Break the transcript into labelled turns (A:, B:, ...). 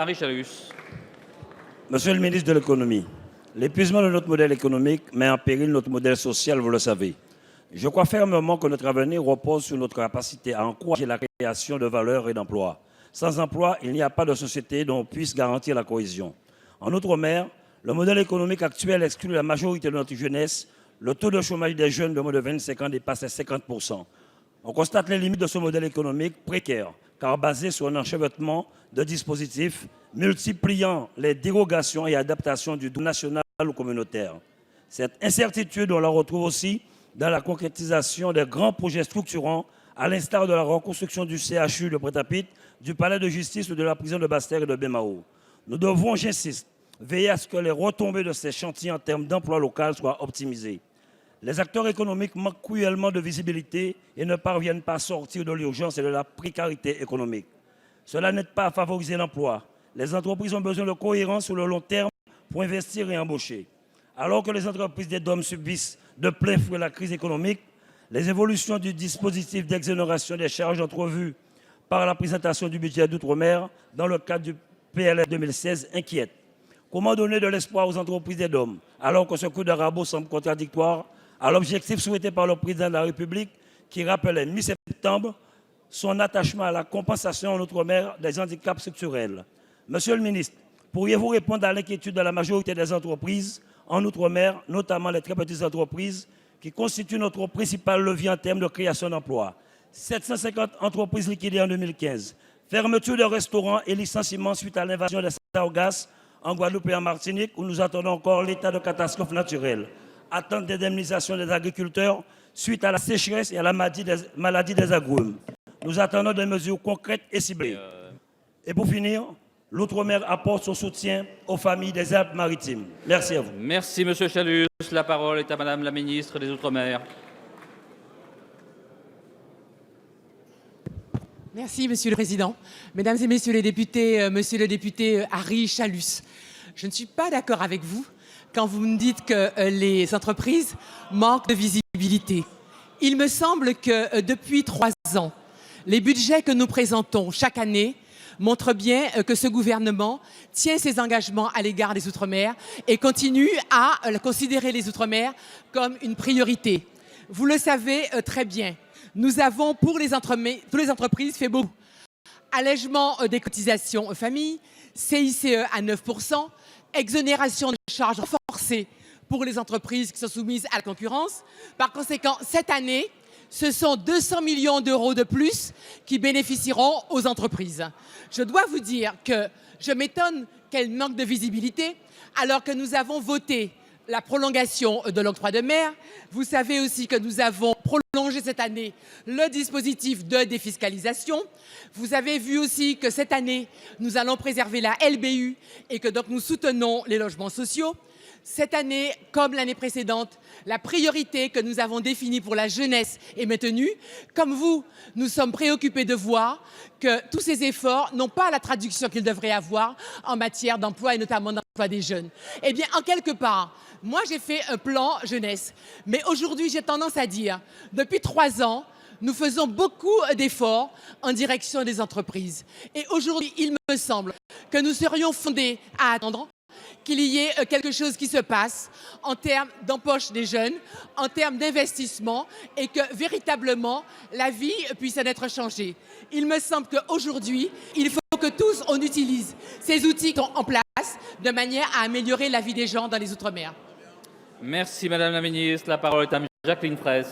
A: Henri Chalus.
B: Monsieur le ministre de l'économie, l'épuisement de notre modèle économique met en péril notre modèle social, vous le savez. Je crois fermement que notre avenir repose sur notre capacité à encourager la création de valeur et d'emplois. Sans emploi, il n'y a pas de société dont on puisse garantir la cohésion. En Outre-mer, le modèle économique actuel exclut la majorité de notre jeunesse. Le taux de chômage des jeunes de moins de 25 ans dépasse les 50%. On constate les limites de ce modèle économique précaire, car basé sur un enchevêtrement de dispositifs multipliant les dérogations et adaptations du droit national ou communautaire. Cette incertitude, on la retrouve aussi dans la concrétisation des grands projets structurants, à l'instar de la reconstruction du CHU de Pointe-à-Pitre, du palais de justice ou de la prison de Basse-Terre et de Bémao. Nous devons, j'insiste, veiller à ce que les retombées de ces chantiers en termes d'emploi local soient optimisées. Les acteurs économiques manquent cruellement de visibilité et ne parviennent pas à sortir de l'urgence et de la précarité économique. Cela n'aide pas à favoriser l'emploi. Les entreprises ont besoin de cohérence sur le long terme pour investir et embaucher. Alors que les entreprises des DOM subissent de plein fouet la crise économique, les évolutions du dispositif d'exonération des charges entrevues par la présentation du budget d'outre-mer dans le cadre du PLF 2016 inquiètent. Comment donner de l'espoir aux entreprises des DOM alors que ce coup de rabot semble contradictoire à l'objectif souhaité par le président de la République qui rappelait mi-septembre son attachement à la compensation en outre-mer des handicaps structurels. Monsieur le ministre, pourriez-vous répondre à l'inquiétude de la majorité des entreprises en outre-mer, notamment les très petites entreprises qui constituent notre principal levier en termes de création d'emplois? 750 entreprises liquidées en 2015, fermeture de restaurants et licenciements suite à l'invasion des sargasses en Guadeloupe et en Martinique, où nous attendons encore l'état de catastrophe naturelle. Attente d'indemnisation des agriculteurs suite à la sécheresse et à la maladie des agrumes. Nous attendons des mesures concrètes et ciblées. Et pour finir, l'Outre-mer apporte son soutien aux familles des Alpes-Maritimes. Merci à vous.
A: Merci, Monsieur Chalus. La parole est à Madame la ministre des Outre-mer.
C: Merci, Monsieur le Président. Mesdames et Messieurs les députés, Monsieur le député Henri Chalus, je ne suis pas d'accord avec vous quand vous me dites que les entreprises manquent de visibilité. Il me semble que depuis 3 ans, les budgets que nous présentons chaque année montrent bien que ce gouvernement tient ses engagements à l'égard des Outre-mer et continue à considérer les Outre-mer comme une priorité. Vous le savez très bien, nous avons pour les entreprises fait beaucoup. Allègement des cotisations famille, CICE à 9%, exonération de charges renforcées pour les entreprises qui sont soumises à la concurrence. Par conséquent, cette année, ce sont 200 millions d'euros de plus qui bénéficieront aux entreprises. Je dois vous dire que je m'étonne qu'elles manquent de visibilité alors que nous avons voté la prolongation de l'octroi de mer. Vous savez aussi que nous avons prolongé cette année le dispositif de défiscalisation. Vous avez vu aussi que cette année, nous allons préserver la LBU et que donc nous soutenons les logements sociaux. Cette année, comme l'année précédente, la priorité que nous avons définie pour la jeunesse est maintenue. Comme vous, nous sommes préoccupés de voir que tous ces efforts n'ont pas la traduction qu'ils devraient avoir en matière d'emploi et notamment d'emploi des jeunes. Eh bien, en quelque part, moi j'ai fait un plan jeunesse, mais aujourd'hui j'ai tendance à dire, depuis 3 ans, nous faisons beaucoup d'efforts en direction des entreprises. Et aujourd'hui, il me semble que nous serions fondés à attendre qu'il y ait quelque chose qui se passe en termes d'empoche des jeunes, en termes d'investissement et que véritablement la vie puisse en être changée. Il me semble qu'aujourd'hui, il faut que tous on utilise ces outils qui sont en place de manière à améliorer la vie des gens dans les Outre-mer.
A: Merci Madame la ministre. La parole est à Jacqueline Fraisse.